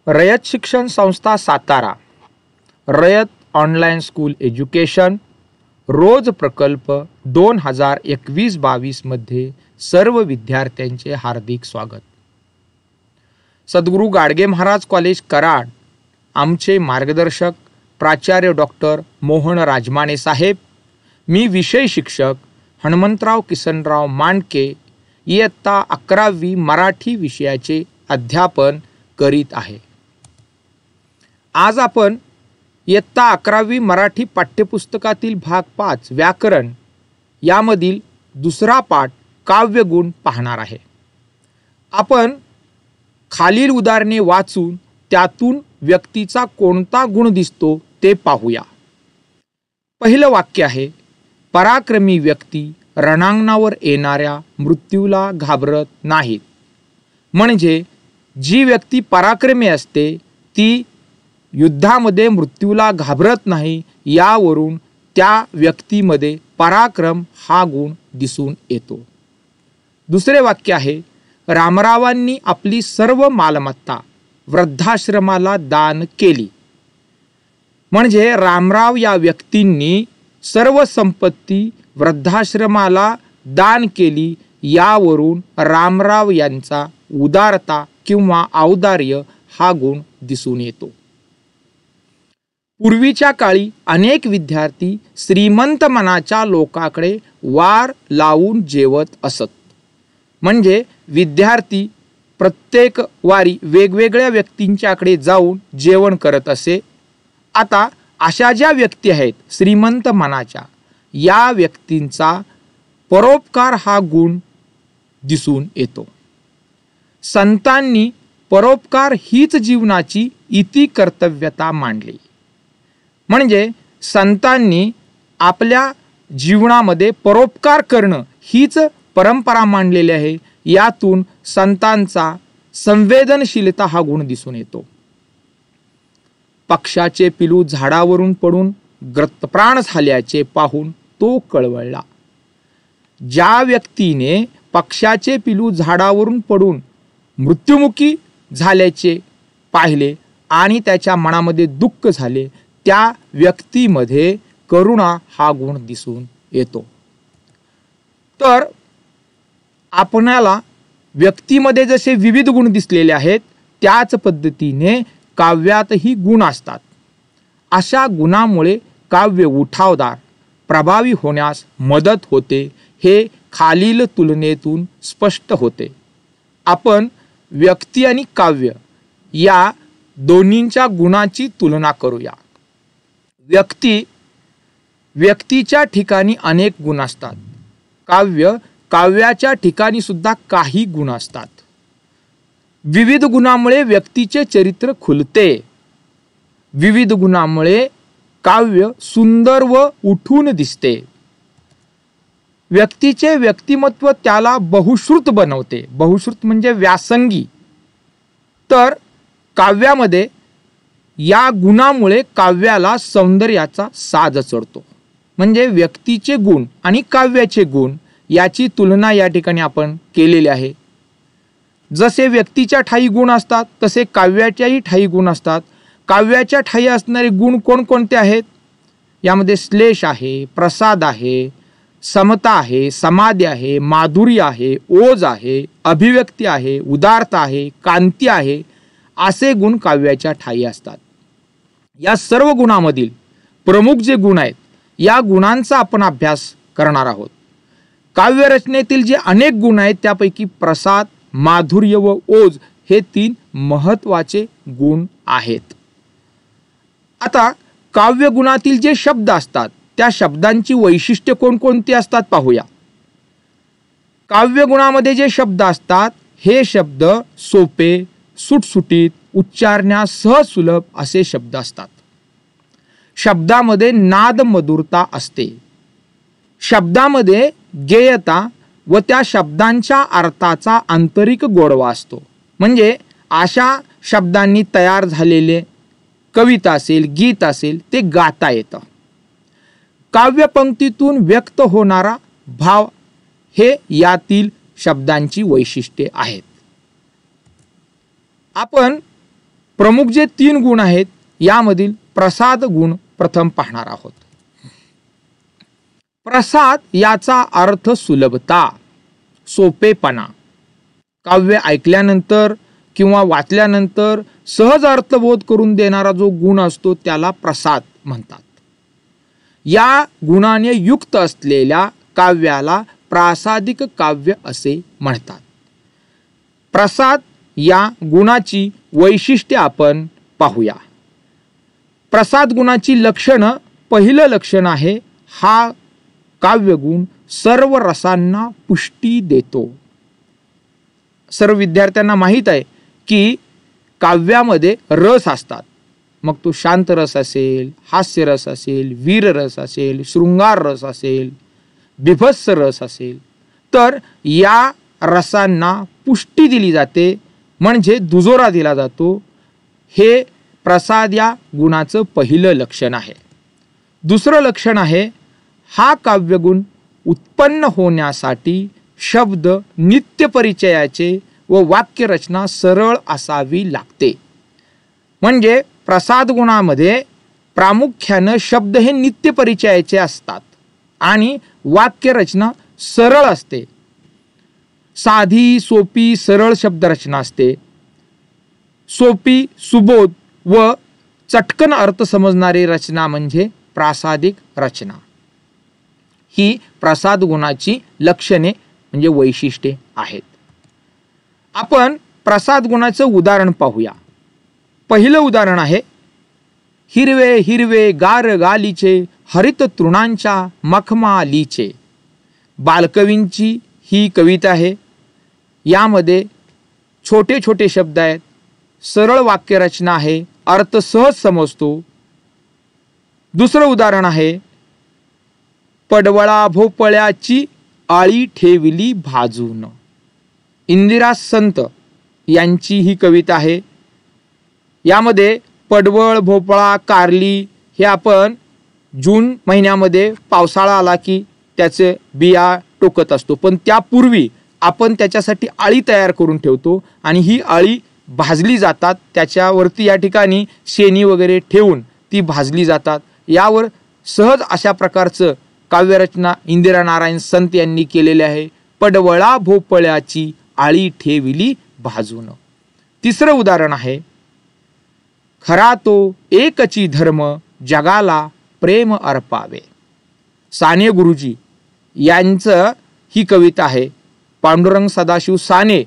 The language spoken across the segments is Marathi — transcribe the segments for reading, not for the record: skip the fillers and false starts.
रयत शिक्षण संस्था सातारा, रयत ऑनलाईन स्कूल एज्युकेशन, रोज प्रकल्प 2021-22 मध्ये सर्व विद्यार्थ्यांचे हार्दिक स्वागत। सद्गुरू गाडगे महाराज कॉलेज कराड, आमचे मार्गदर्शक प्राचार्य डॉक्टर मोहन राजमाने साहेब, मी विषय शिक्षक हनुमंतराव किसनराव मांडके, इयत्ता 11वी मराठी विषयाचे अध्यापन करीत आहे। आज आपण इयत्ता 11वी मराठी पाठ्यपुस्तकातील भाग 5 व्याकरण यामधील दुसरा पाठ काव्यगुण पाहणार आहे। आपण खालील उदाहरणे वाचून त्यातून व्यक्तीचा कोणता गुण दिसतो ते पाहूया। पहिलं वाक्य आहे, पराक्रमी व्यक्ती रणांगणावर येणाऱ्या मृत्यूला घाबरत नाहीत। म्हणजे जी व्यक्ती पराक्रमी असते ती युद्धामध्ये मृत्यूला घाबरत नाही, यावरून त्या व्यक्तीमध्ये पराक्रम हा गुण दिसून येतो। दुसरे वाक्य आहे, रामरावांनी आपली सर्व मालमत्ता वृद्धाश्रमाला दान केली। म्हणजे रामराव या व्यक्तींनी सर्व संपत्ती वृद्धाश्रमाला दान केली, यावरून रामराव यांचा उदारता किंवा औदार्य हा गुण दिसून येतो। पूर्वीच्या काळी अनेक विद्यार्थी श्रीमंत मनाच्या लोकांकडे वार लावून जेवत असत। म्हणजे विद्यार्थी प्रत्येक वारी वेगवेगळ्या व्यक्तींच्याकडे जाऊन जेवण करत असे। आता अशा ज्या व्यक्ती आहेत श्रीमंत मनाच्या, या व्यक्तींचा परोपकार हा गुण दिसून येतो। संतांनी परोपकार हीच जीवनाची इति कर्तव्यता मांडली। म्हणजे संतांनी आपल्या जीवनामध्ये परोपकार करणं हीच परंपरा मांडलेली आहे। यातून संतांचा संवेदनशीलता हा गुण दिसून येतो। पक्षाचे पिलू झाडावरून पडून गतप्राण झाल्याचे पाहून तो कळवळला। ज्या व्यक्तीने पक्षाचे पिलू झाडावरून पडून मृत्युमुखी झाल्याचे पाहिले आणि त्याच्या मनामध्ये दुःख झाले, त्या व्यक्तीमध्ये करुणा हा गुण दिसून येतो। तर आपणाला व्यक्तीमध्ये जसे विविध गुण दिसलेले आहेत, त्याच पद्धतीने काव्यातही गुण असतात। अशा गुणामुळे काव्य उठावदार प्रभावी होण्यास मदत होते, हे खालील तुलनेतून स्पष्ट होते। आपण व्यक्ती आणि काव्य या दोन्हींच्या गुणाची तुलना करूया। व्यक्तीच्या ठिकाणी अनेक गुण असतात, काव्याच्या ठिकाणी सुद्धा काही गुण असतात। विविध गुणामुळे व्यक्तीचे चरित्र खुलते। विविध गुणामुळे काव्य सुंदर व उठून दिसते। व्यक्तीचे व्यक्तिमत्व त्याला बहुश्रुत बनवते। बहुश्रुत म्हणजे व्यासंगी। तर काव्यामध्ये या गुणामुळे काव्याला सौंदर्याचा साज चढतो। म्हणजे व्यक्तीचे गुण आणि काव्याचे गुण याची तुलना या ठिकाणी आपण केलेली आहे। जसे व्यक्तीच्या ठायी गुण असतात तसे काव्याच्याही ठायी गुण असतात। काव्याच्या ठायी असणारे गुण कोणकोणते आहेत? यामध्ये श्लेष आहे, प्रसाद आहे, समता आहे, समाधी आहे, माधुर्य आहे, ओज आहे, अभिव्यक्ती आहे, उदारता आहे, कांती आहे, असे गुण काव्याच्या ठायी असतात। या सर्व गुणांमधील प्रमुख जे गुण आहेत, या गुणांचा आपण अभ्यास करणार आहोत। काव्य रचनेतील जे अनेक गुण आहेत त्यापैकी प्रसाद, माधुर्य व ओज हे 3 महत्त्वाचे गुण आहेत। आता काव्य गुणातील जे शब्द असतात त्या शब्दांची वैशिष्ट्ये कोणकोणती असतात पाहूया। काव्य गुणामध्ये जे शब्द असतात हे शब्द सोपे, सुटसुटीत, उच्चारण्यास सहज सुलभ असे शब्द असतात। शब्दामध्ये नाद मधुरता असते। शब्दामध्ये गेयता व त्या शब्दांच्या अर्थाचा आंतरिक गोडवा असतो। म्हणजे अशा शब्दांनी तयार झालेले कविता असेल, गीत असेल, ते गाता येतं। काव्यपंक्तीतून व्यक्त होणारा भाव हे यातील शब्दांची वैशिष्ट्ये आहेत। आपण प्रमुख जे 3 गुण आहेत यामधील प्रसाद गुण प्रथम पाहणार आहोत. प्रसाद याचा अर्थ सुलभता, सोपेपणा. काव्य ऐकल्यानंतर किंवा वाचल्यानंतर सहज अर्थबोध करून देणारा जो गुण असतो त्याला प्रसाद म्हणतात. या गुणाने युक्त असलेल्या काव्याला प्रासादिक काव्य असे म्हणतात. प्रसाद या गुणाची वैशिष्ट्ये आपण पाहूया. प्रसाद गुणाची लक्षणं. पहिलं लक्षण आहे हा काव्यगुण सर्व रसांना पुष्टी देतो. सर्व विद्यार्थ्यांना माहीत आहे की काव्यामध्ये रस असतात. मग तो शांत रस असेल, हास्य रस असेल, वीर रस असेल, शृंगार रस असेल, बिभत्स रस असेल, तर या रसांना पुष्टी दिली जाते, म्हणजे दुजोरा दिला जातो. हे प्रसाद या गुणाचं पहिलं लक्षण आहे. दुसरं लक्षण आहे हा काव्यगुण उत्पन्न होण्यासाठी शब्द नित्यपरिचयाचे व वाक्यरचना सरळ असावी लागते. म्हणजे प्रसाद गुणामध्ये प्रामुख्यानं शब्द हे नित्यपरिचयाचे असतात आणि वाक्यरचना सरळ असते. साधी सोपी सरळ शब्दरचना असते. सोपी सुबोध व चटकन अर्थ समजणारी रचना म्हणजे प्रासादिक रचना. ही प्रसाद गुणाची लक्षणे म्हणजे वैशिष्ट्ये आहेत. आपण प्रसाद गुणाचं उदाहरण पाहूया. पहिलं उदाहरण आहे हिरवे हिरवे गार गालीचे हरित तृणांच्या मखमालीचे. बालकवींची ही कविता आहे. यामध्ये छोटे छोटे शब्द आहेत, सरळ वाक्यरचना आहे, अर्थ सहज समजतो. दुसरं उदाहरण आहे पडवळा भोपळ्याची आळी ठेवली भाजून. इंदिरा संत यांची ही कविता आहे. यामध्ये पडवळ, भोपळा, कारली हे आपण जून महिन्यामध्ये पावसाळा आला की त्याचे बिया टोकत असतो, पण त्यापूर्वी आपण त्याच्यासाठी आळी तयार करून ठेवतो आणि ही आळी भाजली जातात. त्याच्यावरती या ठिकाणी शेणी वगैरे ठेवून ती भाजली जातात. यावर सहज अशा प्रकारचं काव्यरचना इंदिरा नारायण संत यांनी केलेली आहे. पडवळा भोपळ्याची आळी ठेविली भाजून. तिसरं उदाहरण आहे खरा तो एकची धर्म जगाला प्रेम अर्पावे. साने गुरुजी यांचं ही कविता आहे. पांडुरंग सदाशिव साने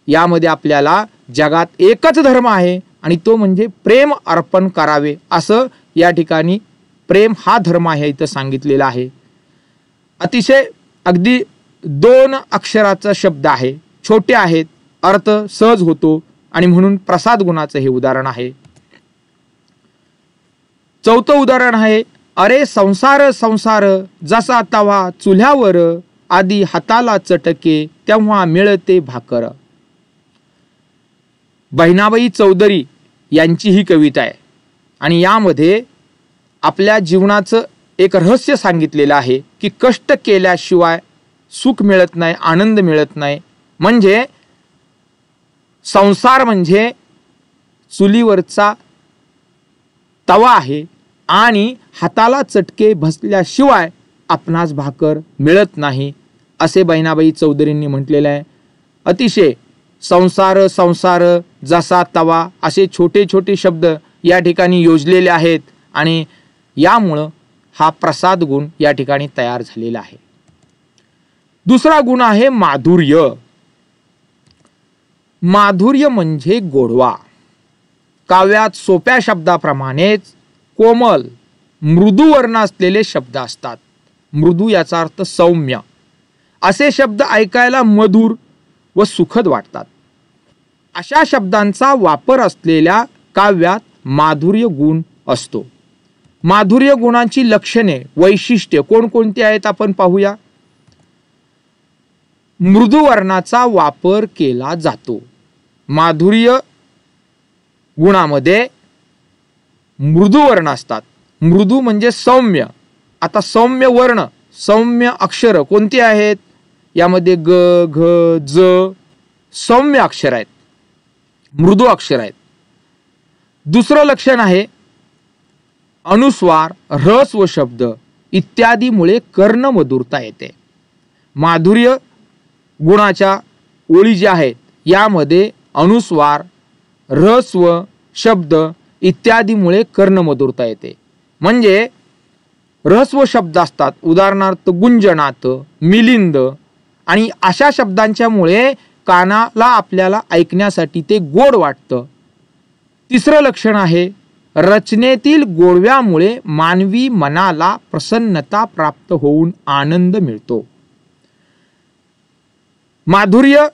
यामध्ये आपल्याला जगात एकच धर्म आहे आणि तो म्हणजे प्रेम अर्पण करावे असं या ठिकाणी प्रेम हा धर्म आहे इथं सांगितलेला आहे. अतिशय अगदी 2 अक्षराचा शब्द आहे, छोटे आहेत, अर्थ सहज होतो आणि म्हणून प्रसाद गुणाचं हे उदाहरण आहे. चौथं उदाहरण आहे अरे संसार संसार जसा तवा चुल्ह्यावर आधी हाताला चटके तेव्हा मिळते भाकर. बहिणाबाई चौधरी यांची ही कविता आहे आणि यामध्ये आपल्या जीवनाचं एक रहस्य सांगितलेलं आहे की कष्ट केल्याशिवाय सुख मिळत नाही, आनंद मिळत नाही. म्हणजे संसार म्हणजे चुलीवरचा तवा आहे आणि हाताला चटके बसल्याशिवाय आपणास भाकर मिळत नाही असे बहिणाबाई चौधरींनी म्हटलेलं आहे. अतिशय संसार संसार जसा तवा असे छोटे छोटे शब्द या ठिकाणी योजलेले आहेत आणि यामुळं हा प्रसाद गुण या ठिकाणी तयार झालेला आहे. दुसरा गुण आहे माधुर्य. माधुर्य म्हणजे गोडवा. काव्यात सोप्या शब्दाप्रमाणेच कोमल मृदू वर्ण असलेले शब्द असतात. मृदू याचा अर्थ सौम्य. असे शब्द ऐकायला मधुर व सुखद वाटतात. अशा शब्दांचा वापर असलेल्या काव्यात माधुर्य गुण असतो. माधुर्य गुणांची लक्षणे वैशिष्ट्ये कोणकोणती आहेत आपण पाहूया. मृदू वर्णाचा वापर केला जातो. माधुर्य गुणामध्ये मृदू वर्ण असतात. मृदू म्हणजे सौम्य. आता सौम्य वर्ण, सौम्य अक्षर कोणती आहेत? यामध्ये ग, घ, ज सौम्य अक्षर आहेत, मृदू अक्षर आहेत. दुसरं लक्षण आहे अनुस्वार, ऱ्हस्व शब्द इत्यादीमुळे कर्णमधुरता येते. माधुर्य गुणाच्या ओळी ज्या आहेत यामध्ये अनुस्वार, ऱ्हस्व शब्द इत्यादीमुळे कर्णमधुरता येते. म्हणजे ऱ्हस्व शब्द असतात, उदाहरणार्थ गुंजनात, मिलिंद, आणि अशा शब्दांच्यामुळे कानाला आपल्याला ऐकण्यासाठी ते गोड वाटतं. तिसरं लक्षण आहे रचनेतील गोडव्यामुळे मानवी मनाला प्रसन्नता प्राप्त होऊन आनंद मिळतो. माधुर्य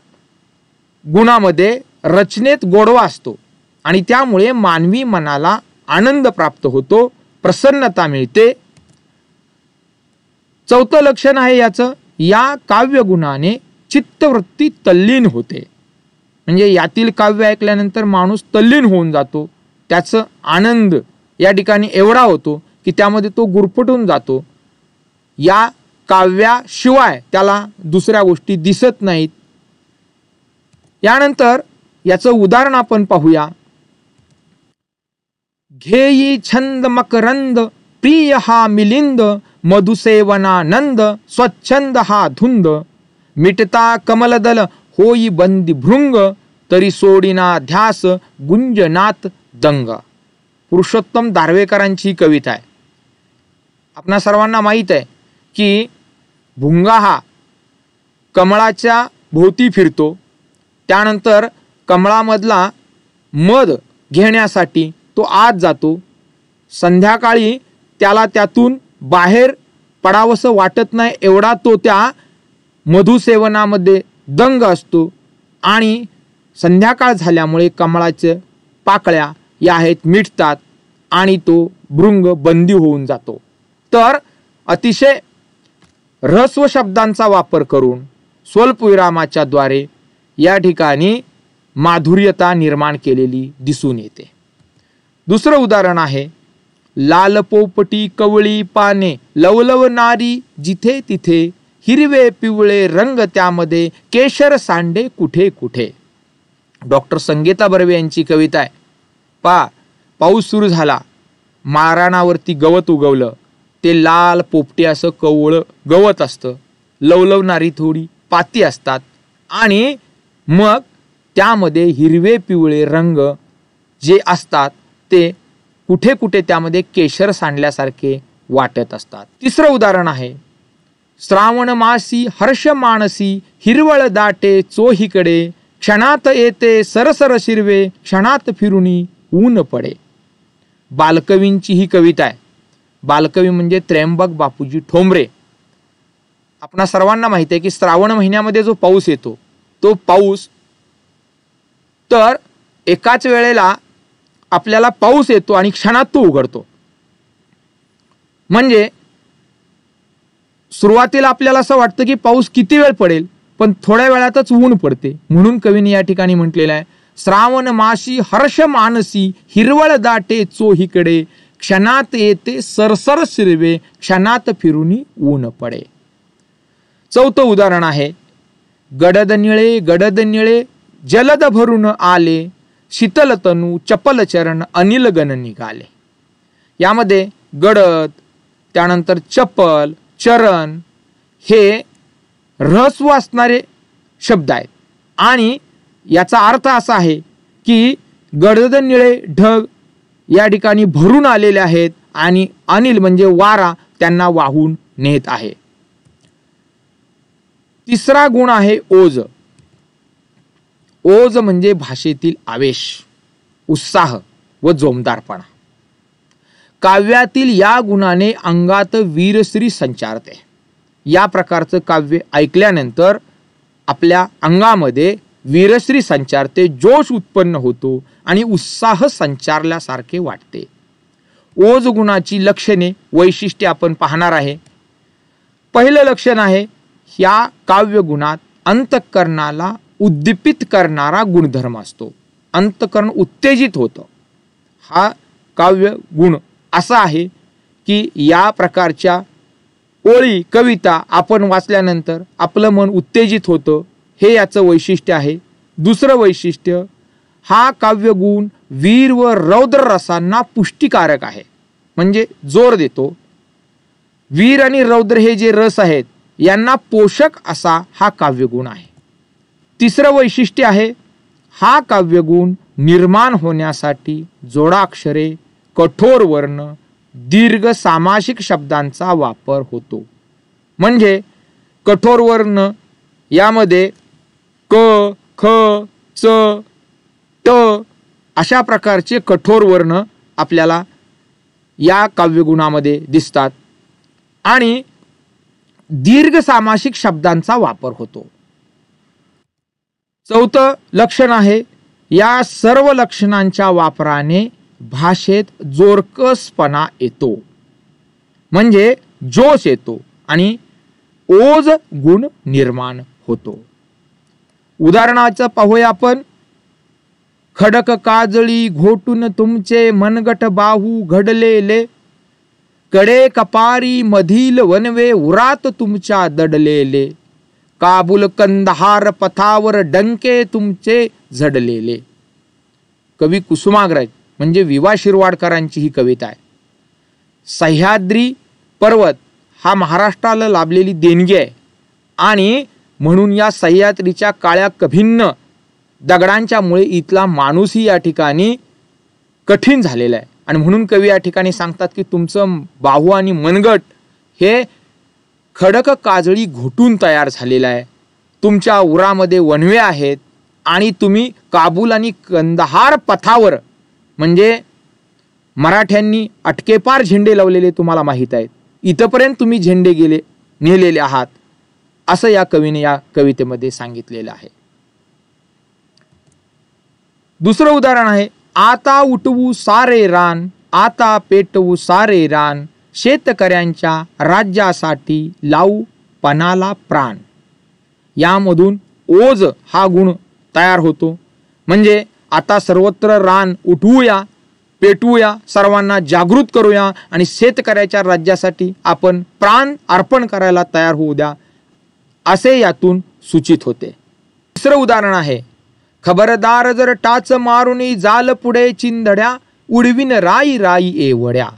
गुणामध्ये रचनेत गोडवा असतो आणि त्यामुळे मानवी मनाला आनंद प्राप्त होतो, प्रसन्नता मिळते. चौथं लक्षण आहे याचं, या काव्यगुणाने चित्तवृत्ती तल्लीन होते. म्हणजे यातील काव्य ऐकल्यानंतर माणूस तल्लीन होऊन जातो, त्याचं आनंद या ठिकाणी एवढा होतो की त्यामध्ये तो गुरफटून जातो. या काव्याशिवाय त्याला दुसऱ्या गोष्टी दिसत नाहीत. यानंतर याचं उदाहरण आपण पाहूया. घेई छंद मकरंद, प्रिय हा मिलिंद, मधुसेवनानंद, स्वच्छंद हा धुंद, मिटता कमलदल होई बंदी भृंग, तरी सोडिना ध्यास गुंजनात दंग. पुरुषोत्तम दारव्हेकरांची कविता आहे. आपणा सर्वांना माहीत आहे की भुंगा हा कमळाच्या भोवती फिरतो, त्यानंतर कमळामधला मध घेण्यासाठी तो आत जातो. संध्याकाळी त्याला त्यातून बाहेर पडावंसं वाटत नाही एवढा तो त्या मधुसेवनामध्ये दंग असतो आणि संध्याकाळ झाल्यामुळे कमळाच्या पाकळ्या या आहेत मिटतात आणि तो भृंग बंदी होऊन जातो. तर अतिशय ऱ्हस्व शब्दांचा वापर करून स्वल्पविरामाच्या द्वारे या ठिकाणी माधुर्यता निर्माण केलेली दिसून येते. दुसरं उदाहरण आहे लाल पोपटी कवळी पाने, लवलव नारी जिथे तिथे, हिरवे पिवळे रंग त्यामध्ये, केशर सांडे कुठे कुठे. डॉक्टर संगीता बर्वे यांची कविता आहे. पाऊस सुरू झाला, माळरानावरती गवत उगवलं, ते लाल पोपटी असं कवळं गवत असतं, लवलवणारी थोडी पाती असतात आणि मग त्यामध्ये हिरवे पिवळे रंग जे असतात ते कुठे कुठे त्यामध्ये केशर सांडल्यासारखे वाटत असतात. तिसरं उदाहरण आहे श्रावण मासी हर्ष मानसी, हिरवळ दाटे चोहीकडे, क्षणात येते सरसर शिरवे, क्षणात फिरुनी ऊन पडे. बालकवींची ही कविता आहे. बालकवी म्हणजे त्र्यंबक बापूजी ठोंबरे. आपणा सर्वांना माहिती आहे की श्रावण महिन्यामध्ये जो पाऊस येतो तो पाऊस तर एकाच वेळेला आपल्याला पाऊस येतो आणि क्षणात तो उघडतो. म्हणजे सुरुवातीला आपल्याला असं वाटतं की पाऊस किती वेळ पडेल, पण थोड्या वेळातच ऊन पडते. म्हणून कवीने या ठिकाणी म्हटलेलं आहे श्रावण मासी हर्ष मानसी, हिरवळ दाटे चोहीकडे, क्षणात येते सरसर शिरवे, क्षणात फिरुनी ऊन पडे. चौथं उदाहरण आहे गडद निळे जलद भरून आले, शीतल तनू चपल चरण अनिल गण निघाले. यामध्ये गडद त्यानंतर चपल चरण हे ऱ्हस्व असणारे शब्द आहेत आणि याचा अर्थ असा आहे की गडद निळे ढग या ठिकाणी भरून आलेले आहेत आणि अनिल म्हणजे वारा त्यांना वाहून नेत आहे. तिसरा गुण आहे ओज. ओज म्हणजे भाषेतील आवेश, उत्साह व जोमदारपणा. काव्यातील या गुणाने अंगात वीरश्री संचारते. या प्रकारचं काव्य ऐकल्यानंतर आपल्या अंगामध्ये वीरश्री संचारते, जोश उत्पन्न होतो आणि उत्साह संचारल्यासारखे वाटते. ओज गुणाची लक्षणे वैशिष्ट्ये आपण पाहणार आहे. पहिलं लक्षण आहे या काव्य गुणात अंतःकरणाला उद्दीपित करणारा गुणधर्म असतो. अंतःकरण उत्तेजित होतं. हा काव्य गुण असा आहे की या प्रकारच्या ओळी कविता आपण वाचल्यानंतर आपलं मन उत्तेजित होतं, हे याचं वैशिष्ट्य आहे. दुसरं वैशिष्ट्य हा काव्यगुण वीर व रौद्र रसांना पुष्टिकारक आहे, म्हणजे जोर देतो. वीर आणि रौद्र हे जे रस आहेत यांना पोषक असा हा काव्यगुण आहे. तिसरं वैशिष्ट्य आहे, हा काव्यगुण निर्माण होण्यासाठी जोडाक्षरे, कठोर वर्ण, दीर्घ सामासिक शब्दांचा वापर होतो. म्हणजे कठोर वर्ण यामध्ये क, ख, च, ट अशा प्रकारचे कठोर वर्ण आपल्याला या काव्यगुणामध्ये दिसतात आणि दीर्घ सामासिक शब्दांचा वापर होतो. चौथं लक्षण आहे, या सर्व लक्षणांच्या वापराने भाषेत जोरकसपणा येतो, म्हणजे जोश येतो आणि ओज गुण निर्माण होतो. उदाहरणाचं पाहूया आपण. खडक काजळी घोटून तुमचे मनगट बाहू घडलेले, कडे कपारी मधील वनवे उरात तुमच्या दडलेले, काबूल कंदहार पथावर डंके तुमचे झडलेले. कवी कुसुमाग्रज म्हणजे विवा शिरवाडकरांची ही कविता आहे. सह्याद्री पर्वत हा महाराष्ट्राला लाभलेली देणगी आहे आणि म्हणून या सह्याद्रीच्या काळ्या कभिन्न दगडांच्या मुळे इथला माणूसही या ठिकाणी कठीण झालेला आहे आणि म्हणून कवी या ठिकाणी सांगतात की तुमचं बाहू आणि मनगट हे खडक काजळी घोटून तयार झालेलं आहे, तुमच्या उरामध्ये वणवे आहेत आणि तुम्ही काबूल आणि कंदहार पथावर म्हणजे मराठ्यांनी अटकेपार झेंडे लावलेले तुम्हाला माहीत आहेत, इथपर्यंत तुम्ही झेंडे नेलेले आहात, असं या कवीने या कवितेमध्ये सांगितलेलं आहे. दुसरं उदाहरण आहे, आता उठवू सारे रान, आता पेटवू सारे रान, शेतकऱ्यांच्या राज्यासाठी लावू पणाला प्राण. यामधून ओज हा गुण तयार होतो, म्हणजे आता सर्वत्र रान उठवूया, पेटवूया, सर्वांना जागृत करूया आणि शेतकऱ्याच्या राज्यासाठी आपण प्राण अर्पण करायला तयार होऊ द्या, असे यातून सूचित होते. तिसरं उदाहरण आहे, खबरदार जर टाच मारुनी जाल पुढे चिंधड्या, उडविन राई राई एवढ्या.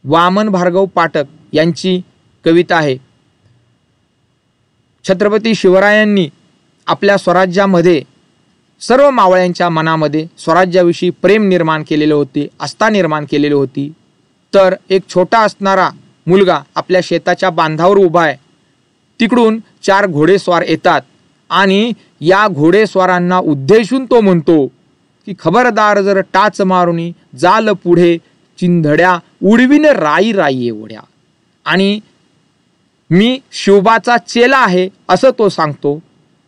वामन भार्गव पाठक यांची कविता आहे. छत्रपती शिवरायांनी आपल्या स्वराज्यामध्ये सर्व मावळ्यांच्या मनामध्ये स्वराज्याविषयी प्रेम निर्माण केलेले होते, आस्था निर्माण केलेली होती. तर एक छोटा असणारा मुलगा आपल्या शेताच्या बांधावर उभा आहे, तिकडून 4 घोडेस्वार येतात आणि या घोडेस्वारांना उद्देशून तो म्हणतो की खबरदार जर टाच मारुनी जाल पुढे चिंधड्या, उडविन राई राई एवढ्या. आणि मी शिवबाचा चेला आहे असं तो सांगतो,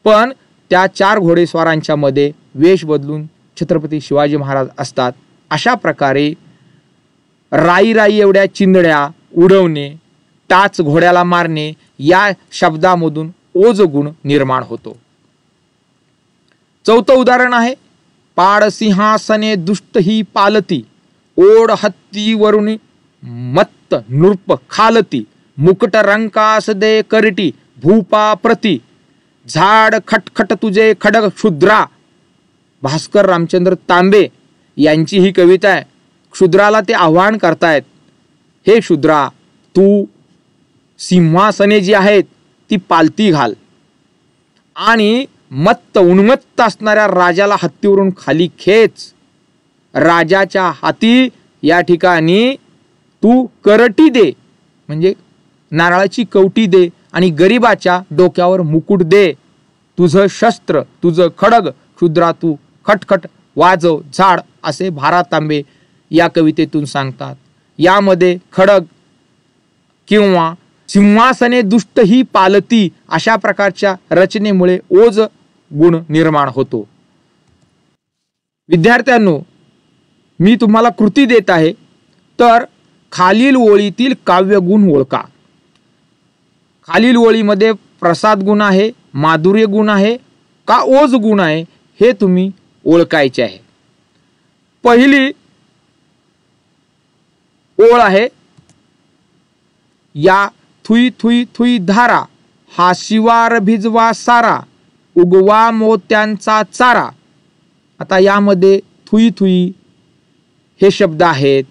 पण त्या 4 घोडेस्वारांच्या मध्ये वेश बदलून छत्रपती शिवाजी महाराज असतात. अशा प्रकारे राई राई एवढ्या चिंधड्या उडवणे, टाच घोड्याला मारणे या शब्दामधून ओज गुण निर्माण होतो. चौथं उदाहरण आहे, पाड सिंहासने दुष्ट ही पालती, ओढ हत्तीवरून मत्त नृप खालती, मुकुट रंकास दे करटी भूपा प्रती, झाड खटखट तुझे खडग क्षुद्रा. भास्कर रामचंद्र तांबे यांची ही कविता आहे. क्षुद्राला ते आव्हान करतायत, हे क्षुद्रा तू सिंहासने जी आहेत ती पालती घाल आणि मत्त उन्मत्त असणाऱ्या राजाला हत्तीवरून खाली खेच. राजाच्या हाती या ठिकाणी तू करटी दे, म्हणजे नारळाची कवटी दे आणि गरिबाच्या डोक्यावर मुकुट दे. तुझं शस्त्र, तुझं खडग क्षुद्रा तू खटखट वाजव झाड, असे भारा तांबे या कवितेतून सांगतात. यामध्ये खडग किंवा सिंहासने दुष्ट ही पालती अशा प्रकारच्या रचनेमुळे ओज गुण निर्माण होतो. विद्यार्थ्यांनो, मी तुम्हाला कृती देत आहे, तर खालील ओळीतील काव्यगुण ओळखा. खालील ओळीमध्ये प्रसाद गुण आहे, माधुर्य गुण आहे का ओज गुण आहे हे तुम्ही ओळखायचे आहे. पहिली ओळ आहे, या थुई थुई थुई धारा, हा शिवार भिजवा सारा, उगवा मोत्यांचा चारा. आता यामध्ये थुई थुई हे शब्द आहेत.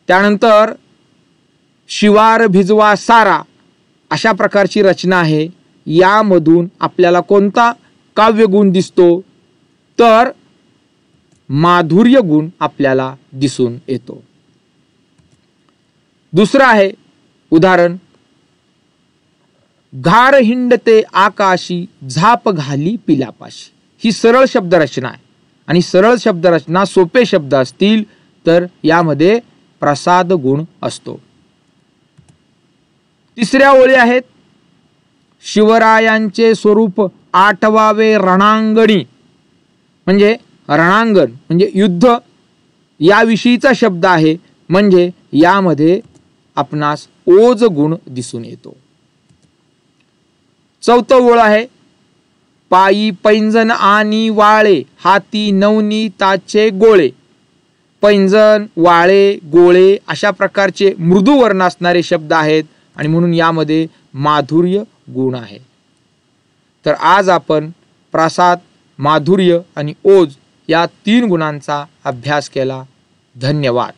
त्यानंतर शिवार भिजवा सारा अशा प्रकारची रचना आहे. यामधून आपल्याला कोणता काव्य गुण दिसतो? तर माधुर्य गुण आपल्याला दिसून येतो. दुसरं आहे उदाहरण, घार हिंडते आकाशी झाप घाली पिलापाशी. ही सरळ शब्दरचना आहे आणि सरळ शब्दरचना सोपे शब्द असतील तर यामध्ये प्रसाद गुण असतो. तिसऱ्या ओळी आहेत, शिवरायांचे स्वरूप आठवावे रणांगणी. म्हणजे रणांगण म्हणजे युद्ध याविषयीचा शब्द आहे. म्हणजे यामध्ये आपणास ओज गुण दिसून येतो. चौथं ओळ आहे, पायी पैंजण आणि वाळे हाती नवनीताचे गोळे. पैंजण, वाळे, गोळे अशा प्रकारचे मृदू वर्ण असणारे शब्द आहेत आणि म्हणून यामध्ये माधुर्य गुण आहे. तर आज आपण प्रसाद, माधुर्य आणि ओज या 3 गुणांचा अभ्यास केला. धन्यवाद.